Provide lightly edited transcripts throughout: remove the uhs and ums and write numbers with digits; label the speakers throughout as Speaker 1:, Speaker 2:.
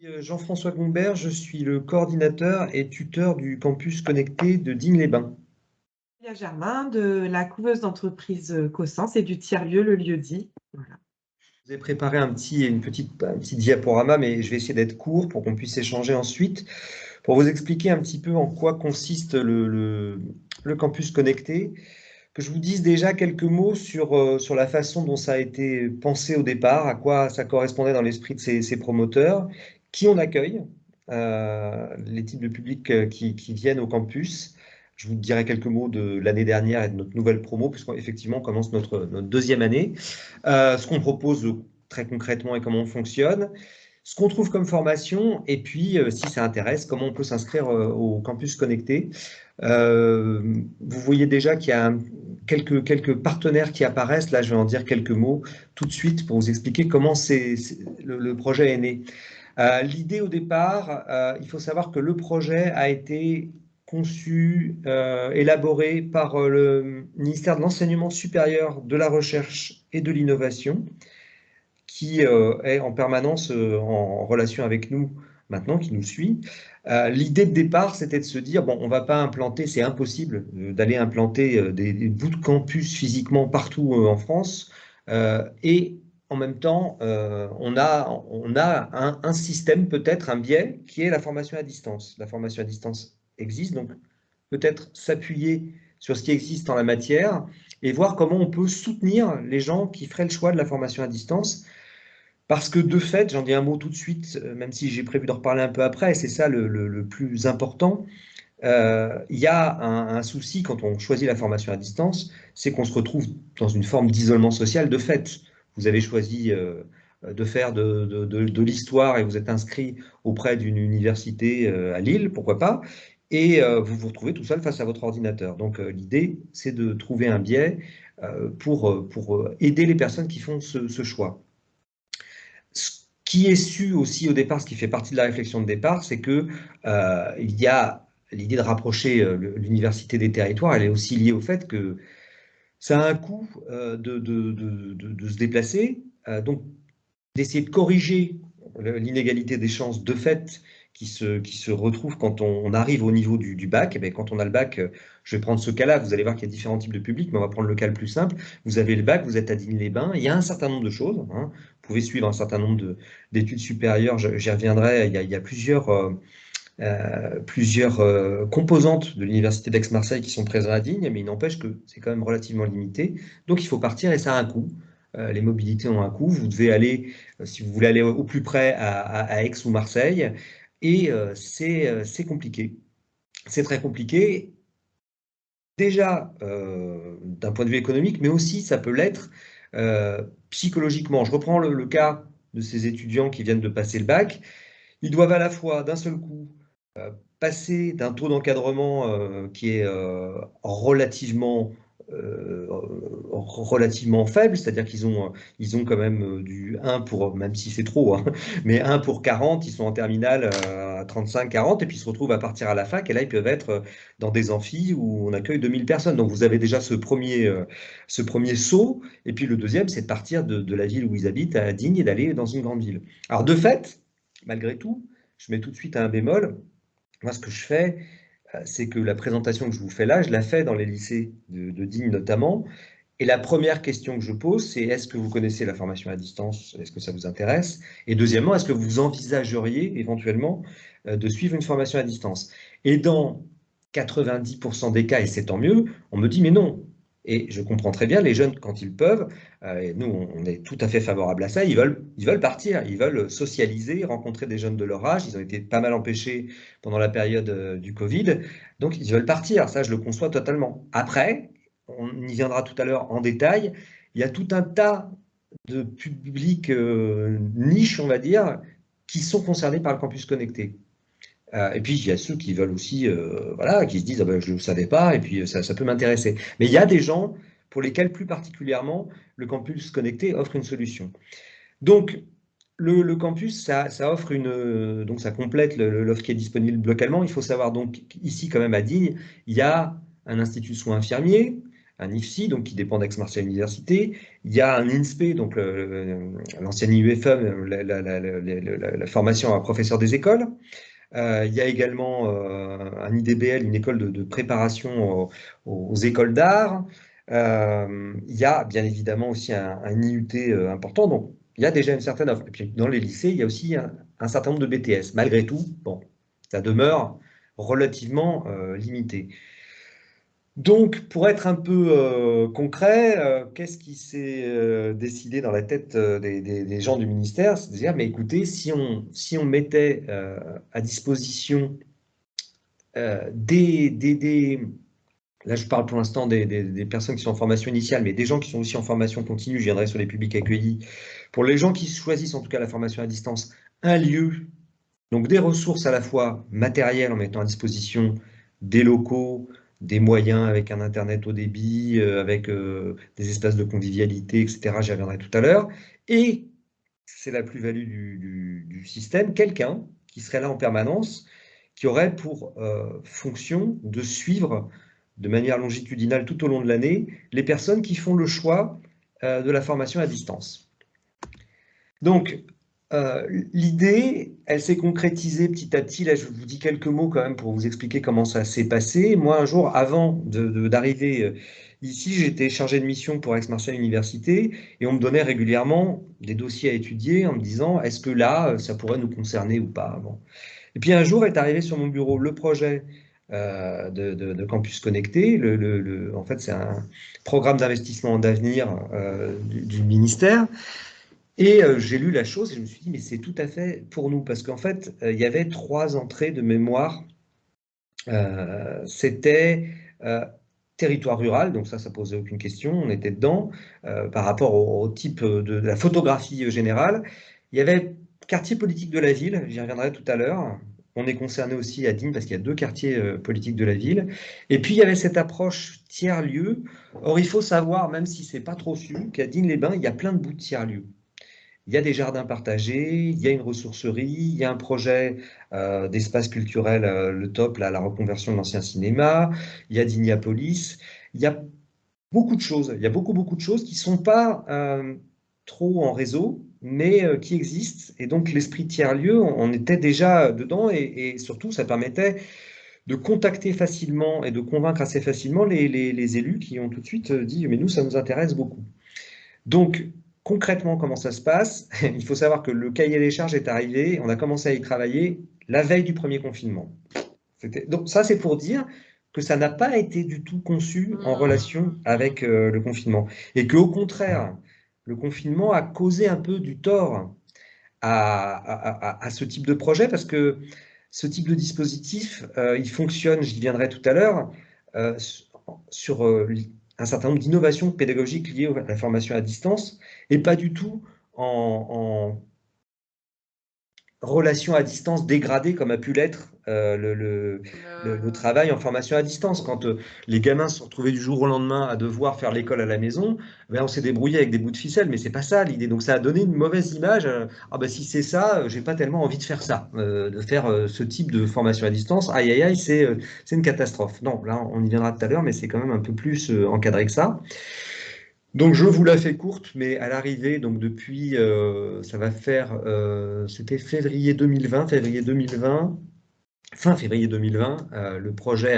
Speaker 1: Jean-François Gombert, je suis le coordinateur et tuteur du campus connecté de Digne-les-Bains.
Speaker 2: Julia Germain de la couveuse d'entreprise Cossens et du tiers-lieu, le lieu-dit. Voilà.
Speaker 1: Je vous ai préparé un petit diaporama, mais je vais essayer d'être court pour qu'on puisse échanger ensuite, pour vous expliquer un petit peu en quoi consiste le campus connecté, que je vous dise déjà quelques mots sur la façon dont ça a été pensé au départ, à quoi ça correspondait dans l'esprit de ces promoteurs, qui on accueille, les types de publics qui viennent au campus. Je vous dirai quelques mots de l'année dernière et de notre nouvelle promo, puisqu'effectivement, on commence notre deuxième année. Ce qu'on propose très concrètement et comment on fonctionne, ce qu'on trouve comme formation, et puis, si ça intéresse, comment on peut s'inscrire au campus connecté. Vous voyez déjà qu'il y a quelques partenaires qui apparaissent. Là, je vais en dire quelques mots tout de suite pour vous expliquer comment le projet est né. L'idée au départ, il faut savoir que le projet a été conçu, élaboré par le ministère de l'Enseignement supérieur, de la Recherche et de l'Innovation, qui est en permanence en relation avec nous maintenant, qui nous suit. L'idée de départ, c'était de se dire, bon, on ne va pas implanter, c'est impossible d'aller implanter des bouts de campus physiquement partout en France. Et en même temps, on a un système, peut-être un biais, qui est la formation à distance. La formation à distance existe, donc peut-être s'appuyer sur ce qui existe en la matière et voir comment on peut soutenir les gens qui feraient le choix de la formation à distance. Parce que de fait, j'en dis un mot tout de suite, même si j'ai prévu d'en reparler un peu après, et c'est ça le plus important, il y a un souci quand on choisit la formation à distance, c'est qu'on se retrouve dans une forme d'isolement social de fait. Vous avez choisi de faire de l'histoire et vous êtes inscrit auprès d'une université à Lille, pourquoi pas, et vous vous retrouvez tout seul face à votre ordinateur. Donc l'idée, c'est de trouver un biais pour aider les personnes qui font ce choix. Ce qui est su aussi au départ, ce qui fait partie de la réflexion de départ, c'est que il y a l'idée de rapprocher l'université des territoires, elle est aussi liée au fait que ça a un coût de se déplacer, donc d'essayer de corriger l'inégalité des chances de fait qui se retrouve quand on arrive au niveau du bac. Et bien, quand on a le bac, je vais prendre ce cas-là, vous allez voir qu'il y a différents types de publics, mais on va prendre le cas le plus simple. Vous avez le bac, vous êtes à Digne-les-Bains, il y a un certain nombre de choses, hein. Vous pouvez suivre un certain nombre d'études supérieures, j'y reviendrai, il y a plusieurs composantes de l'université d'Aix-Marseille qui sont présentes à Digne, mais il n'empêche que c'est quand même relativement limité. Donc il faut partir et ça a un coût. Les mobilités ont un coût. Vous devez aller, si vous voulez aller au plus près, à Aix ou Marseille, et c'est compliqué. C'est très compliqué, déjà d'un point de vue économique, mais aussi ça peut l'être psychologiquement. Je reprends le cas de ces étudiants qui viennent de passer le bac. Ils doivent à la fois, d'un seul coup, passer d'un taux d'encadrement qui est relativement faible, c'est-à-dire qu'ils ont quand même du 1 pour, même si c'est trop, hein, mais 1 pour 40, ils sont en terminale à 35, 40, et puis ils se retrouvent à partir à la fac, et là ils peuvent être dans des amphis où on accueille 2000 personnes. Donc vous avez déjà ce premier saut, et puis le deuxième, c'est de partir de la ville où ils habitent à Digne et d'aller dans une grande ville. Alors de fait, malgré tout, je mets tout de suite un bémol. Moi, ce que je fais, c'est que la présentation que je vous fais là, je la fais dans les lycées de Digne notamment. Et la première question que je pose, c'est est-ce que vous connaissez la formation à distance? Est-ce que ça vous intéresse? Et deuxièmement, est-ce que vous envisageriez éventuellement de suivre une formation à distance? Et dans 90% des cas, et c'est tant mieux, on me dit mais non. Et je comprends très bien, les jeunes, quand ils peuvent, et nous, on est tout à fait favorable à ça, ils veulent partir, ils veulent socialiser, rencontrer des jeunes de leur âge. Ils ont été pas mal empêchés pendant la période du Covid, donc ils veulent partir. Ça, je le conçois totalement. Après, on y viendra tout à l'heure en détail, il y a tout un tas de publics niches, on va dire, qui sont concernés par le campus connecté. Et puis, il y a ceux qui veulent aussi, voilà, qui se disent, ah ben, je ne le savais pas, et puis ça peut m'intéresser. Mais il y a des gens pour lesquels, plus particulièrement, le campus connecté offre une solution. Donc, le campus, ça offre donc ça complète l'offre qui est disponible localement. Il faut savoir donc ici, quand même à Digne, il y a un institut de soins infirmiers, un IFSI, donc qui dépend d'Aix-Marseille Université. Il y a un INSPE, donc l'ancienne IUFM, la formation à professeur des écoles. Il y a également un IDBL, une école de préparation aux écoles d'art. Il y a bien évidemment aussi un IUT important, donc il y a déjà une certaine offre. Et puis dans les lycées, il y a aussi un certain nombre de BTS. Malgré tout, bon, ça demeure relativement limité. Donc, pour être un peu concret, qu'est-ce qui s'est décidé dans la tête des gens du ministère? C'est de dire, mais écoutez, si on mettait à disposition là je parle pour l'instant des personnes qui sont en formation initiale, mais des gens qui sont aussi en formation continue, je viendrai sur les publics accueillis, pour les gens qui choisissent en tout cas la formation à distance, un lieu, donc des ressources à la fois matérielles en mettant à disposition des locaux, des moyens avec un internet haut débit, avec des espaces de convivialité, etc. J'y reviendrai tout à l'heure. Et c'est la plus-value du système, quelqu'un qui serait là en permanence, qui aurait pour fonction de suivre de manière longitudinale tout au long de l'année les personnes qui font le choix de la formation à distance. Donc, l'idée, elle s'est concrétisée petit à petit. Là, je vous dis quelques mots quand même pour vous expliquer comment ça s'est passé. Moi, un jour, avant d'arriver ici, j'étais chargé de mission pour Aix-Marseille Université et on me donnait régulièrement des dossiers à étudier en me disant, est-ce que là, ça pourrait nous concerner ou pas? Bon. Et puis un jour est arrivé sur mon bureau le projet de Campus Connecté. En fait, c'est un programme d'investissement d'avenir du ministère. Et j'ai lu la chose et je me suis dit, mais c'est tout à fait pour nous, parce qu'en fait, il y avait 3 entrées de mémoire. C'était territoire rural, donc ça posait aucune question, on était dedans. Par rapport au type de la photographie générale, il y avait quartier politique de la ville, j'y reviendrai tout à l'heure. On est concerné aussi à Digne parce qu'il y a 2 quartiers politiques de la ville. Et puis il y avait cette approche tiers-lieu. Or, il faut savoir, même si c'est pas trop su, qu'à Digne-les-Bains, il y a plein de bouts de tiers-lieu. Il y a des jardins partagés, il y a une ressourcerie, il y a un projet d'espace culturel, le top, là, la reconversion de l'ancien cinéma, il y a Dignapolis, il y a beaucoup de choses, il y a beaucoup de choses qui ne sont pas trop en réseau, mais qui existent. Et donc l'esprit tiers-lieu, on était déjà dedans et surtout ça permettait de contacter facilement et de convaincre assez facilement les élus qui ont tout de suite dit « mais nous, ça nous intéresse beaucoup ». Donc, concrètement, comment ça se passe? Il faut savoir que le cahier des charges est arrivé, on a commencé à y travailler la veille du premier confinement. Donc ça, c'est pour dire que ça n'a pas été du tout conçu en relation avec le confinement. Et qu'au contraire, le confinement a causé un peu du tort à ce type de projet, parce que ce type de dispositif, il fonctionne, j'y viendrai tout à l'heure, sur un certain nombre d'innovations pédagogiques liées à la formation à distance, et pas du tout en relation à distance dégradée comme a pu l'être le travail en formation à distance. Quand les gamins se sont retrouvés du jour au lendemain à devoir faire l'école à la maison, ben on s'est débrouillé avec des bouts de ficelle, mais c'est pas ça l'idée. Donc ça a donné une mauvaise image. Ah ben si c'est ça, j'ai pas tellement envie de faire ça, de faire ce type de formation à distance. Aïe aïe aïe, c'est une catastrophe. Non, là on y viendra tout à l'heure, mais c'est quand même un peu plus encadré que ça. Donc je vous la fais courte, mais à l'arrivée, donc depuis, ça va faire, c'était février 2020, fin février 2020, le projet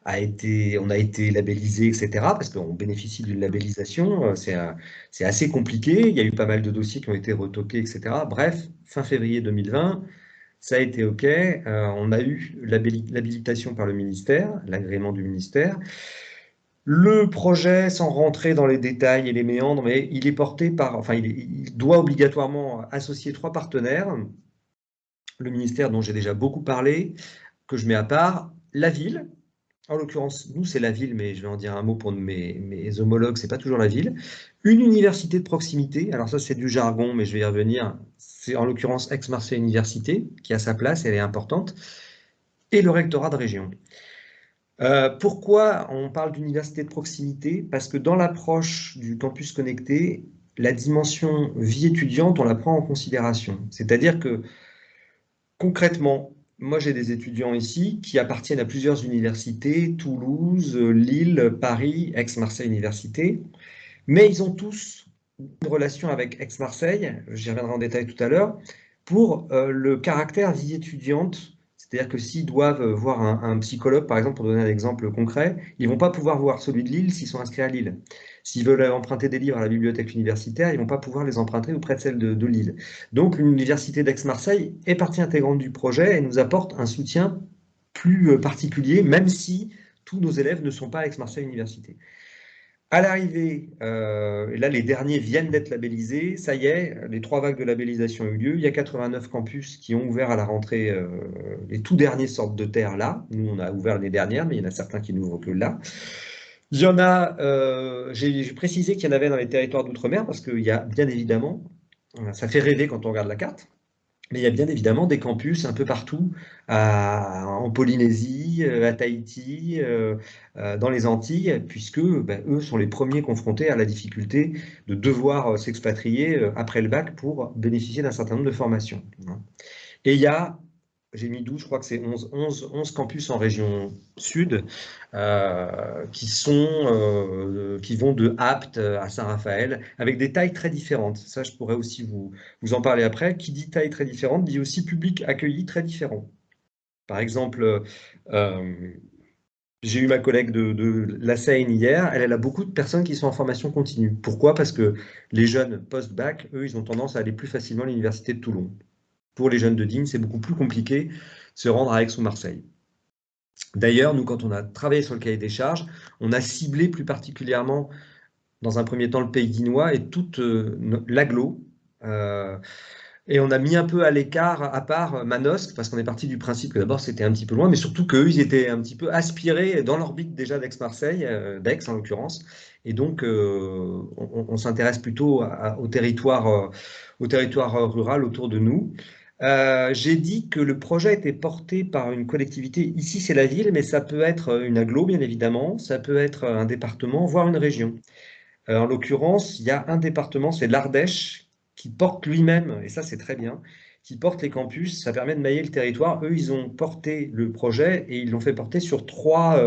Speaker 1: on a été labellisé, etc., parce qu'on bénéficie d'une labellisation, c'est assez compliqué, il y a eu pas mal de dossiers qui ont été retoqués, etc. Bref, fin février 2020, ça a été OK, on a eu l'habilitation par le ministère, l'agrément du ministère. Le projet, sans rentrer dans les détails et les méandres, mais il est porté par, enfin, il doit obligatoirement associer 3 partenaires. Le ministère dont j'ai déjà beaucoup parlé, que je mets à part, la ville. En l'occurrence, nous, c'est la ville, mais je vais en dire un mot pour mes homologues, c'est pas toujours la ville. Une université de proximité, alors ça, c'est du jargon, mais je vais y revenir. C'est en l'occurrence Aix-Marseille Université, qui a sa place, elle est importante, et le rectorat de région. Pourquoi on parle d'université de proximité? Parce que dans l'approche du campus connecté, la dimension vie étudiante, on la prend en considération. C'est-à-dire que concrètement, moi j'ai des étudiants ici qui appartiennent à plusieurs universités, Toulouse, Lille, Paris, Aix-Marseille Université, mais ils ont tous une relation avec Aix-Marseille, j'y reviendrai en détail tout à l'heure, pour le caractère vie étudiante. C'est-à-dire que s'ils doivent voir un psychologue, par exemple, pour donner un exemple concret, ils ne vont pas pouvoir voir celui de Lille s'ils sont inscrits à Lille. S'ils veulent emprunter des livres à la bibliothèque universitaire, ils ne vont pas pouvoir les emprunter auprès de celle de Lille. Donc l'université d'Aix-Marseille est partie intégrante du projet et nous apporte un soutien plus particulier, même si tous nos élèves ne sont pas à Aix-Marseille Université. À l'arrivée, et là les derniers viennent d'être labellisés, ça y est, les 3 vagues de labellisation ont eu lieu, il y a 89 campus qui ont ouvert à la rentrée, les tout derniers sortent de terre là, nous on a ouvert l'année dernière, mais il y en a certains qui n'ouvrent que là. Il y en a, j'ai précisé qu'il y en avait dans les territoires d'outre-mer, parce qu'il y a bien évidemment, ça fait rêver quand on regarde la carte, mais il y a bien évidemment des campus un peu partout, en Polynésie, à Tahiti, dans les Antilles, puisque ben, eux sont les premiers confrontés à la difficulté de devoir s'expatrier après le bac pour bénéficier d'un certain nombre de formations. Et il y a, j'ai mis 12, je crois que c'est 11 campus en région sud qui vont de Apt à Saint-Raphaël avec des tailles très différentes. Ça, je pourrais aussi vous en parler après. Qui dit taille très différente dit aussi public accueilli très différent. Par exemple, j'ai eu ma collègue de la Seine hier, elle a beaucoup de personnes qui sont en formation continue. Pourquoi? Parce que les jeunes post-bac, eux, ils ont tendance à aller plus facilement à l'université de Toulon. Pour les jeunes de Digne, c'est beaucoup plus compliqué de se rendre à Aix ou Marseille. D'ailleurs, nous, quand on a travaillé sur le cahier des charges, on a ciblé plus particulièrement, dans un premier temps, le Pays dinois et toute l'agglo. Et on a mis un peu à l'écart, à part Manosque, parce qu'on est parti du principe que d'abord c'était un petit peu loin, mais surtout qu'eux, ils étaient un petit peu aspirés dans l'orbite déjà d'Aix-Marseille, d'Aix en l'occurrence. Et donc, on s'intéresse plutôt au territoire rural autour de nous. J'ai dit que le projet était porté par une collectivité. Ici, c'est la ville, mais ça peut être une agglo, bien évidemment. Ça peut être un département, voire une région. En l'occurrence, il y a un département, c'est l'Ardèche, qui porte lui-même, et ça c'est très bien, qui porte les campus. Ça permet de mailler le territoire. Eux, ils ont porté le projet et ils l'ont fait porter sur trois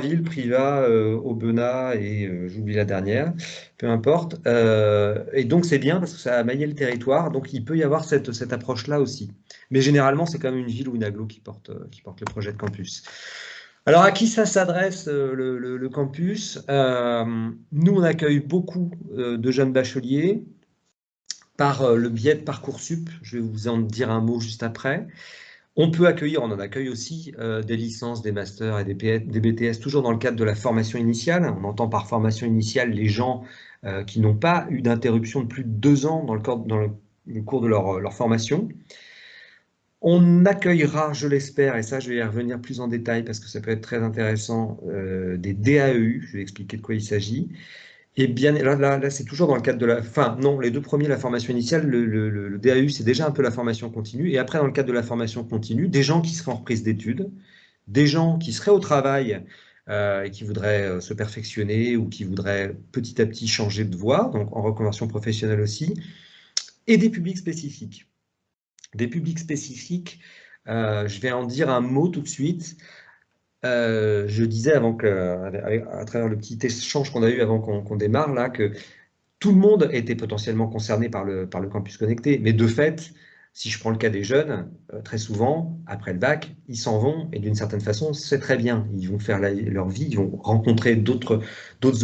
Speaker 1: villes, Privas, Aubenas et j'oublie la dernière, peu importe. Et donc c'est bien parce que ça a maillé le territoire, donc il peut y avoir cette approche-là aussi. Mais généralement, c'est quand même une ville ou une agglo qui porte le projet de campus. Alors à qui ça s'adresse le campus? Nous, on accueille beaucoup de jeunes bacheliers par le biais de Parcoursup. Je vais vous en dire un mot juste après. On peut accueillir, on en accueille aussi des licences, des masters et des BTS, toujours dans le cadre de la formation initiale. On entend par formation initiale les gens qui n'ont pas eu d'interruption de plus de 2 ans dans le cours de leur formation. On accueillera, je l'espère, et ça je vais y revenir plus en détail parce que ça peut être très intéressant, des DAEU, je vais expliquer de quoi il s'agit. Et bien là c'est toujours dans le cadre de la... Enfin non, les 2 premiers, la formation initiale, le DAEU c'est déjà un peu la formation continue, et après dans le cadre de la formation continue, des gens qui seraient en reprise d'études, des gens qui seraient au travail et qui voudraient se perfectionner ou qui voudraient petit à petit changer de voie, donc en reconversion professionnelle aussi, et des publics spécifiques. Des publics spécifiques, je vais en dire un mot tout de suite. Je disais à travers le petit échange qu'on a eu avant qu'on démarre là, que tout le monde était potentiellement concerné par le campus connecté, mais de fait, si je prends le cas des jeunes, très souvent, après le bac, ils s'en vont, et d'une certaine façon, c'est très bien. Ils vont faire leur vie, ils vont rencontrer d'autres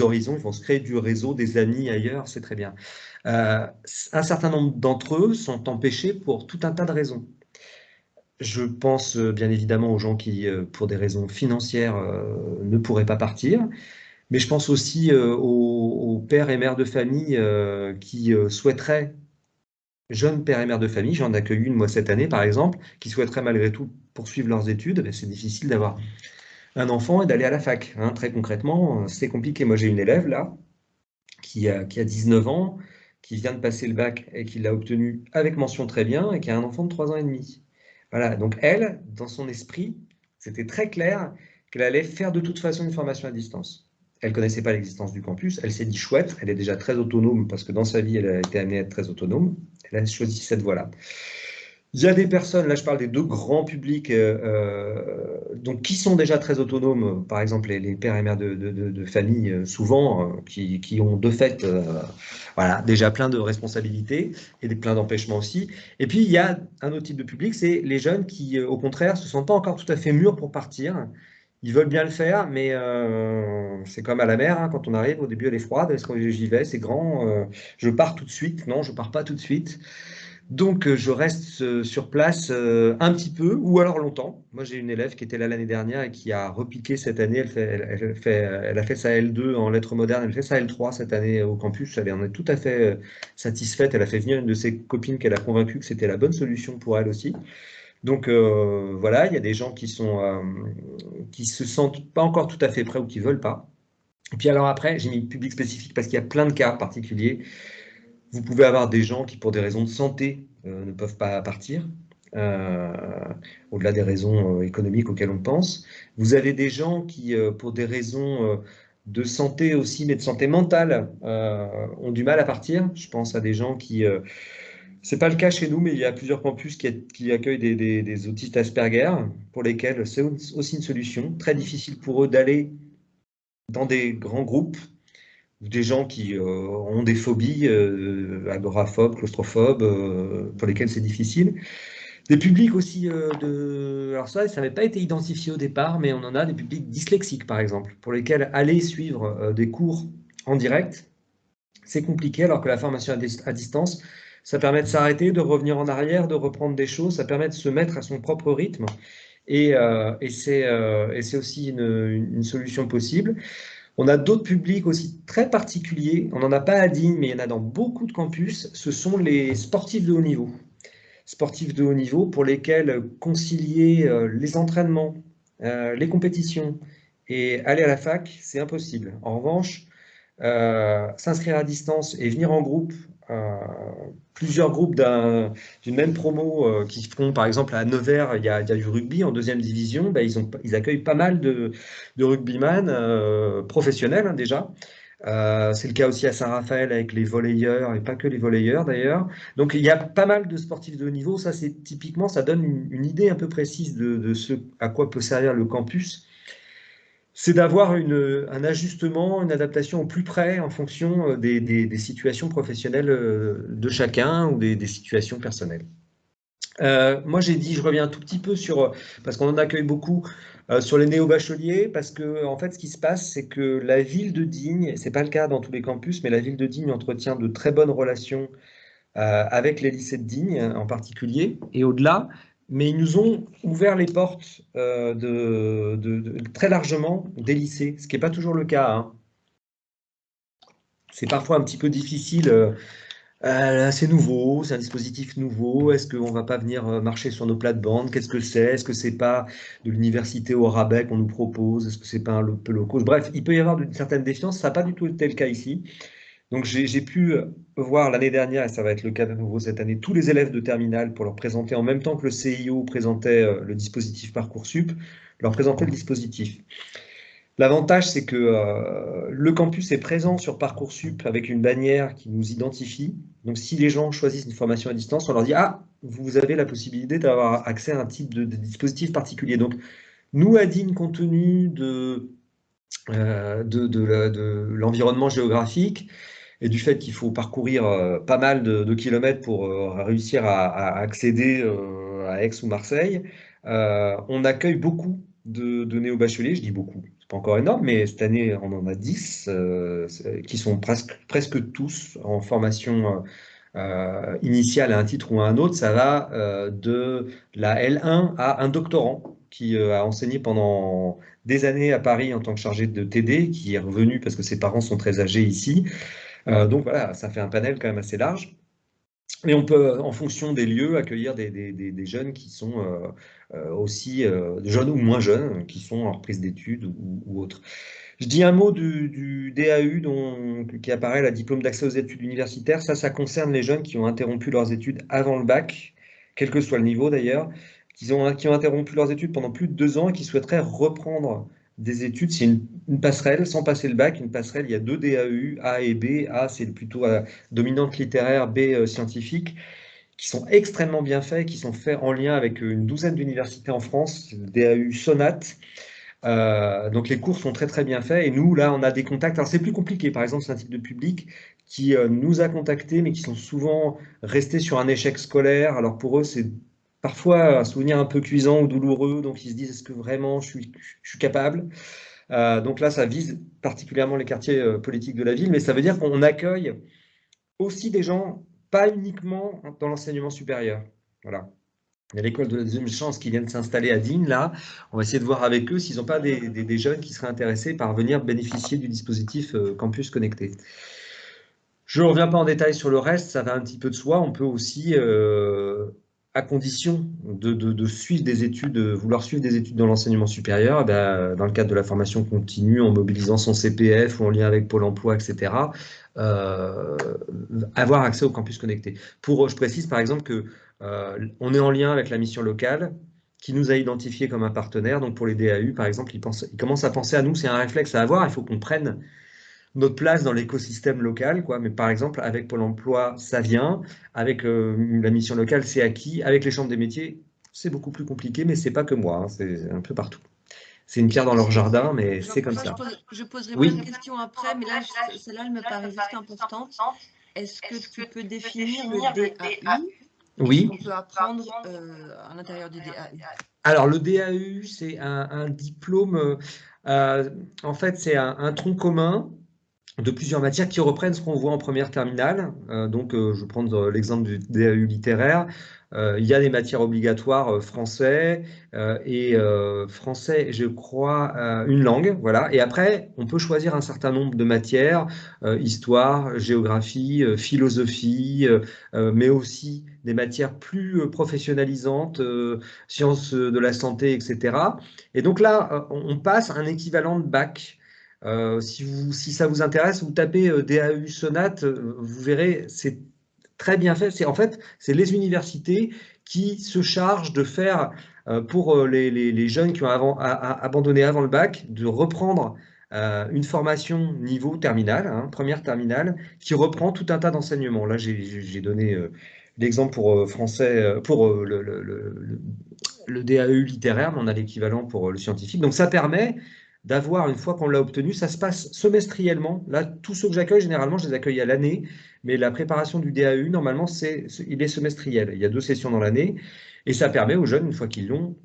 Speaker 1: horizons, ils vont se créer du réseau, des amis ailleurs, c'est très bien. Un certain nombre d'entre eux sont empêchés pour tout un tas de raisons. Je pense bien évidemment aux gens qui, pour des raisons financières, ne pourraient pas partir, mais je pense aussi aux pères et mères de famille qui souhaiteraient, jeunes pères et mères de famille, j'en accueille une moi cette année par exemple, qui souhaiteraient malgré tout poursuivre leurs études. Ben, c'est difficile d'avoir un enfant et d'aller à la fac, hein. Très concrètement, c'est compliqué. Moi j'ai une élève là qui a 19 ans, qui vient de passer le bac et qui l'a obtenu avec mention très bien et qui a un enfant de 3 ans et demi. Voilà, donc elle, dans son esprit, c'était très clair qu'elle allait faire de toute façon une formation à distance. Elle ne connaissait pas l'existence du campus, elle s'est dit chouette, elle est déjà très autonome parce que dans sa vie, elle a été amenée à être très autonome. Elle a choisi cette voie-là. Il y a des personnes, là je parle des deux grands publics, donc qui sont déjà très autonomes, par exemple les pères et mères de famille, souvent, qui ont de fait voilà, déjà plein de responsabilités et plein d'empêchements aussi. Et puis il y a un autre type de public, c'est les jeunes qui, au contraire, se sentent pas encore tout à fait mûrs pour partir. Ils veulent bien le faire, mais c'est comme à la mer, hein, quand on arrive, au début elle est froide, est-ce que j'y vais, c'est grand, je pars tout de suite, non, je pars pas tout de suite. Donc, je reste sur place un petit peu ou alors longtemps. Moi, j'ai une élève qui était là l'année dernière et qui a repiqué cette année. Elle a fait sa L2 en lettres modernes, elle fait sa L3 cette année au campus. Elle en est tout à fait satisfaite. Elle a fait venir une de ses copines qu'elle a convaincue que c'était la bonne solution pour elle aussi. Donc, voilà, il y a des gens qui se sentent pas encore tout à fait prêts ou qui veulent pas. Et puis alors après, j'ai mis public spécifique parce qu'il y a plein de cas particuliers. Vous pouvez avoir des gens qui, pour des raisons de santé, ne peuvent pas partir, euh, au-delà des raisons économiques auxquelles on pense. Vous avez des gens qui, pour des raisons de santé aussi, mais de santé mentale, ont du mal à partir. Je pense à des gens qui... c'est pas le cas chez nous, mais il y a plusieurs campus qui accueillent des autistes Asperger, pour lesquels c'est aussi une solution. Très difficile pour eux d'aller dans des grands groupes des gens qui ont des phobies, agoraphobes, claustrophobes, pour lesquels c'est difficile. Des publics aussi Alors ça n'avait pas été identifié au départ, mais on en a des publics dyslexiques, par exemple, pour lesquels aller suivre des cours en direct, c'est compliqué, alors que la formation à distance, ça permet de s'arrêter, de revenir en arrière, de reprendre des choses, ça permet de se mettre à son propre rythme, et c'est aussi une solution possible. On a d'autres publics aussi très particuliers. On n'en a pas à Digne, mais il y en a dans beaucoup de campus. Ce sont les sportifs de haut niveau. Sportifs de haut niveau pour lesquels concilier les entraînements, les compétitions et aller à la fac, c'est impossible. En revanche, s'inscrire à distance et venir en groupe, euh, plusieurs groupes d'une même promo qui font, par exemple, à Nevers, il y a du rugby en deuxième division, ben, ils accueillent pas mal de rugbyman professionnels hein, déjà. C'est le cas aussi à Saint-Raphaël avec les volleyeurs, et pas que les volleyeurs d'ailleurs. Donc il y a pas mal de sportifs de haut niveau, ça c'est typiquement, ça donne une idée un peu précise de ce à quoi peut servir le campus, c'est d'avoir un ajustement, une adaptation au plus près en fonction des situations professionnelles de chacun ou des situations personnelles. Moi, j'ai dit, je reviens un tout petit peu sur, parce qu'on en accueille beaucoup, sur les néo-bacheliers, parce que, en fait, ce qui se passe, c'est que la ville de Digne, c'est pas le cas dans tous les campus, mais la ville de Digne entretient de très bonnes relations avec les lycées de Digne en particulier, et au-delà, mais ils nous ont ouvert les portes très largement des lycées, ce qui n'est pas toujours le cas, hein. C'est parfois un petit peu difficile. C'est nouveau, c'est un dispositif nouveau. Est-ce qu'on ne va pas venir marcher sur nos plates-bandes? Qu'est-ce que c'est? Est-ce que c'est pas de l'université au rabais qu'on nous propose? Est-ce que c'est pas un peu low cost? Bref, il peut y avoir une certaine défiance. Ça n'a pas du tout été le cas ici. Donc j'ai pu voir l'année dernière, et ça va être le cas de nouveau cette année, tous les élèves de terminale pour leur présenter en même temps que le CIO présentait le dispositif Parcoursup, leur présenter le dispositif. L'avantage, c'est que le campus est présent sur Parcoursup avec une bannière qui nous identifie. Donc si les gens choisissent une formation à distance, on leur dit, ah, vous avez la possibilité d'avoir accès à un type de dispositif particulier. Donc nous, à Digne, compte tenu de l'environnement géographique, et du fait qu'il faut parcourir pas mal de kilomètres pour réussir à accéder à Aix ou Marseille, on accueille beaucoup de néo-bacheliers, je dis beaucoup, c'est pas encore énorme, mais cette année on en a 10 qui sont presque tous en formation initiale à un titre ou à un autre. Ça va de la L1 à un doctorant qui a enseigné pendant des années à Paris en tant que chargé de TD, qui est revenu parce que ses parents sont très âgés ici. Donc voilà, ça fait un panel quand même assez large. Et on peut, en fonction des lieux, accueillir des jeunes qui sont aussi jeunes ou moins jeunes, qui sont en reprise d'études ou autres. Je dis un mot du DAU qui apparaît, la diplôme d'accès aux études universitaires. Ça concerne les jeunes qui ont interrompu leurs études avant le bac, quel que soit le niveau d'ailleurs, qui ont interrompu leurs études pendant plus de 2 ans et qui souhaiteraient reprendre des études. C'est une passerelle, sans passer le bac, une passerelle, il y a 2 DAU, A et B. A, c'est plutôt dominante littéraire, B, scientifique. qui sont extrêmement bien faits, qui sont faits en lien avec une douzaine d'universités en France, le DAU Sonate. Donc les cours sont très très bien faits et nous là on a des contacts. Alors c'est plus compliqué, par exemple c'est un type de public qui nous a contactés mais qui sont souvent restés sur un échec scolaire. Alors pour eux c'est parfois un souvenir un peu cuisant ou douloureux, donc ils se disent est-ce que vraiment je suis capable? Donc là ça vise particulièrement les quartiers politiques de la ville, mais ça veut dire qu'on accueille aussi des gens pas uniquement dans l'enseignement supérieur. Voilà. Il y a l'école de la deuxième chance qui vient de s'installer à Digne, là. On va essayer de voir avec eux s'ils n'ont pas des jeunes qui seraient intéressés par venir bénéficier du dispositif Campus Connecté. Je ne reviens pas en détail sur le reste, ça va un petit peu de soi. On peut aussi, à condition de suivre des études, vouloir suivre des études dans l'enseignement supérieur, eh ben, dans le cadre de la formation continue, en mobilisant son CPF ou en lien avec Pôle emploi, etc., avoir accès au campus connecté. Je précise par exemple que on est en lien avec la mission locale qui nous a identifiés comme un partenaire. Donc pour les DAU, par exemple, ils commencent à penser à nous. C'est un réflexe à avoir. Il faut qu'on prenne notre place dans l'écosystème local, quoi. Mais par exemple, avec Pôle emploi, ça vient. Avec la mission locale, c'est acquis. Avec les chambres des métiers, c'est beaucoup plus compliqué, mais c'est pas que moi, hein, c'est un peu partout. C'est une pierre dans leur jardin, mais c'est comme ça.
Speaker 3: Je poserai
Speaker 1: Oui.
Speaker 3: plein de questions après, mais là, celle-là, elle me paraît juste importante. Est-ce que tu peux définir le DAU
Speaker 1: Oui.
Speaker 3: qu'on peut apprendre à l'intérieur du DAU?
Speaker 1: Alors, le DAU, c'est un diplôme, en fait, c'est un tronc commun de plusieurs matières qui reprennent ce qu'on voit en première terminale. Donc, je vais prendre l'exemple du DAU littéraire. Il y a des matières obligatoires français et français, je crois, une langue. Voilà. Et après, on peut choisir un certain nombre de matières, histoire, géographie, philosophie, mais aussi des matières plus professionnalisantes, sciences de la santé, etc. Et donc là, on passe un équivalent de bac. Si ça vous intéresse, vous tapez DAU Sonate, vous verrez, c'est très bien fait. En fait, c'est les universités qui se chargent de faire, pour les jeunes qui ont abandonné avant le bac, de reprendre une formation niveau terminale, hein, première terminale, qui reprend tout un tas d'enseignements. Là, j'ai donné l'exemple pour français, pour le DAE littéraire, mais on a l'équivalent pour le scientifique. Donc ça permet d'avoir, une fois qu'on l'a obtenu, ça se passe semestriellement. Là, tous ceux que j'accueille, généralement, je les accueille à l'année, mais la préparation du DAE, normalement, il est semestriel. Il y a 2 sessions dans l'année, et ça permet aux jeunes, une fois qu'ils l'ont,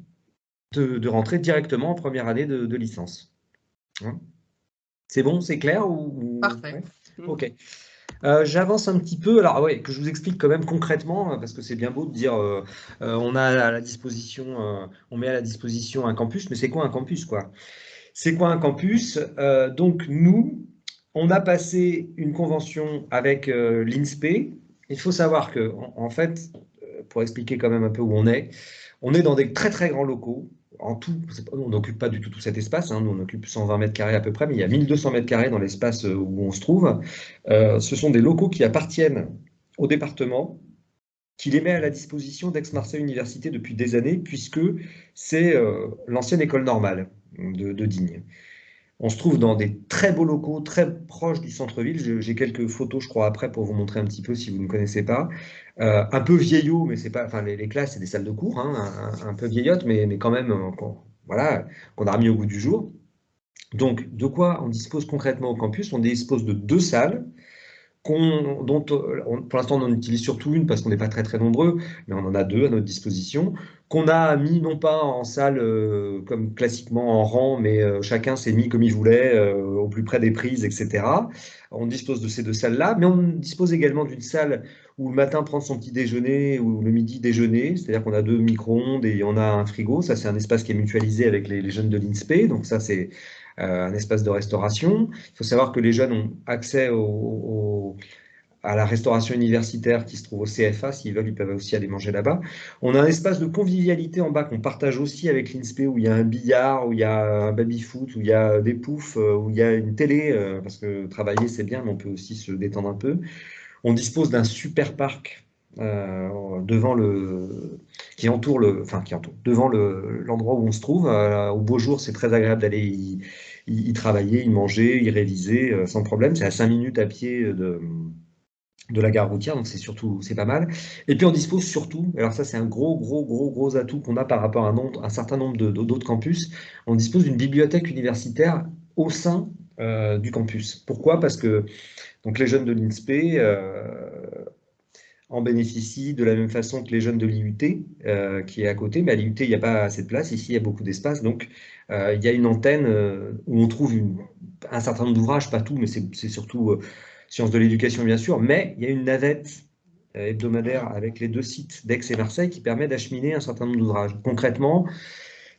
Speaker 1: de rentrer directement en première année de licence. Hein. C'est bon, c'est clair
Speaker 3: Parfait.
Speaker 1: Ouais. Ok. J'avance un petit peu, alors ouais, que je vous explique quand même concrètement, parce que c'est bien beau de dire on a à la disposition, on met à la disposition un campus, mais c'est quoi un campus, quoi? C'est quoi un campus? Donc nous, on a passé une convention avec l'INSPE. Il faut savoir que, en fait, pour expliquer quand même un peu où on est dans des très très grands locaux. En tout, on n'occupe pas du tout cet espace, hein. Nous, on occupe 120 mètres carrés à peu près, mais il y a 1200 mètres carrés dans l'espace où on se trouve. Ce sont des locaux qui appartiennent au département, qui les met à la disposition d'Aix-Marseille Université depuis des années, puisque c'est l'ancienne école normale de Digne. On se trouve dans des très beaux locaux, très proches du centre-ville. J'ai quelques photos, je crois, après pour vous montrer un petit peu si vous ne connaissez pas. Un peu vieillot, mais c'est pas. Enfin, les classes, c'est des salles de cours, hein, un peu vieillottes, mais quand même, voilà, qu'on a remis au goût du jour. Donc, de quoi on dispose concrètement au campus? On dispose de 2 salles dont pour l'instant on en utilise surtout une parce qu'on n'est pas très très nombreux, mais on en a 2 à notre disposition, qu'on a mis non pas en salle comme classiquement en rang, mais chacun s'est mis comme il voulait, au plus près des prises, etc. On dispose de ces 2 salles-là, mais on dispose également d'une salle où le matin prendre son petit déjeuner ou le midi déjeuner, c'est-à-dire qu'on a 2 micro-ondes et on a un frigo. Ça, c'est un espace qui est mutualisé avec les jeunes de l'INSPE, donc ça c'est un espace de restauration. Il faut savoir que les jeunes ont accès à la restauration universitaire qui se trouve au CFA. S'ils veulent, ils peuvent aussi aller manger là-bas. On a un espace de convivialité en bas qu'on partage aussi avec l'INSPE, où il y a un billard, où il y a un baby-foot, où il y a des poufs, où il y a une télé, parce que travailler c'est bien, mais on peut aussi se détendre un peu. On dispose d'un super parc devant devant l'endroit où on se trouve. Au beau jour, c'est très agréable d'aller y travailler, y manger, y réviser sans problème. C'est à 5 minutes à pied de la gare routière, donc c'est pas mal. Et puis on dispose surtout, alors ça c'est un gros atout qu'on a par rapport à un certain nombre d'autres campus, on dispose d'une bibliothèque universitaire au sein du campus. Pourquoi? Parce que donc les jeunes de l'INSPE en bénéficient de la même façon que les jeunes de l'IUT qui est à côté, mais à l'IUT il n'y a pas assez de place, ici il y a beaucoup d'espace, donc il y a une antenne où on trouve un certain nombre d'ouvrages, pas tout, mais c'est surtout sciences de l'éducation bien sûr, mais il y a une navette hebdomadaire avec les deux sites d'Aix et Marseille qui permet d'acheminer un certain nombre d'ouvrages. Concrètement,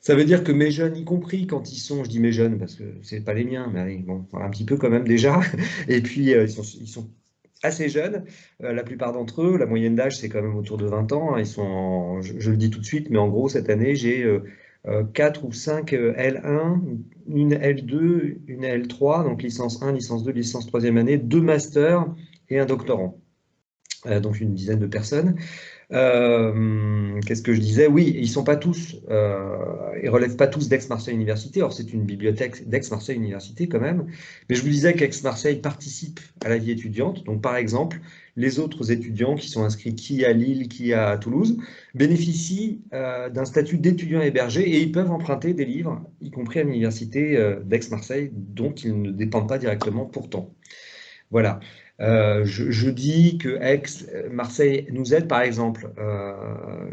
Speaker 1: ça veut dire que mes jeunes, y compris quand ils sont, je dis mes jeunes parce que c'est pas les miens, mais allez, bon, un petit peu quand même déjà, et puis ils sont assez jeunes, la plupart d'entre eux, la moyenne d'âge c'est quand même autour de 20 ans, hein, ils sont je le dis tout de suite, mais en gros cette année j'ai 4 ou 5 L1, une L2, une L3, donc licence 1, licence 2, licence 3e année, 2 masters et un doctorant. Donc une dizaine de personnes. Qu'est-ce que je disais? Oui, ils sont pas tous, ils relèvent pas tous d'Aix-Marseille Université. Or, c'est une bibliothèque d'Aix-Marseille Université quand même. Mais je vous disais qu'Aix-Marseille participe à la vie étudiante. Donc, par exemple, les autres étudiants qui sont inscrits qui à Lille, qui à Toulouse, bénéficient d'un statut d'étudiant hébergé et ils peuvent emprunter des livres, y compris à l'université d'Aix-Marseille, dont ils ne dépendent pas directement pourtant. Voilà. Je dis que Aix, Marseille nous aide, par exemple,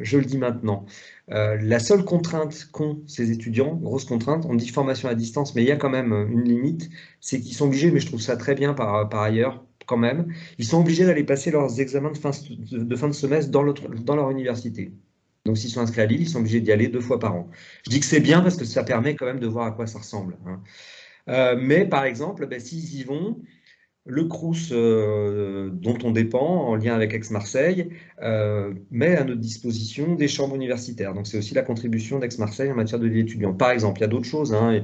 Speaker 1: je le dis maintenant, la seule contrainte qu'ont ces étudiants, grosse contrainte, on dit formation à distance, mais il y a quand même une limite, c'est qu'ils sont obligés, mais je trouve ça très bien par ailleurs, quand même, ils sont obligés d'aller passer leurs examens de fin de semestre dans leur université. Donc s'ils sont inscrits à Lille, ils sont obligés d'y aller 2 fois par an. Je dis que c'est bien parce que ça permet quand même de voir à quoi ça ressemble, hein. Mais par exemple, ben, s'ils y vont, le Crous dont on dépend, en lien avec Aix-Marseille, met à notre disposition des chambres universitaires. Donc c'est aussi la contribution d'Aix-Marseille en matière de vie étudiante. Par exemple, il y a d'autres choses, hein.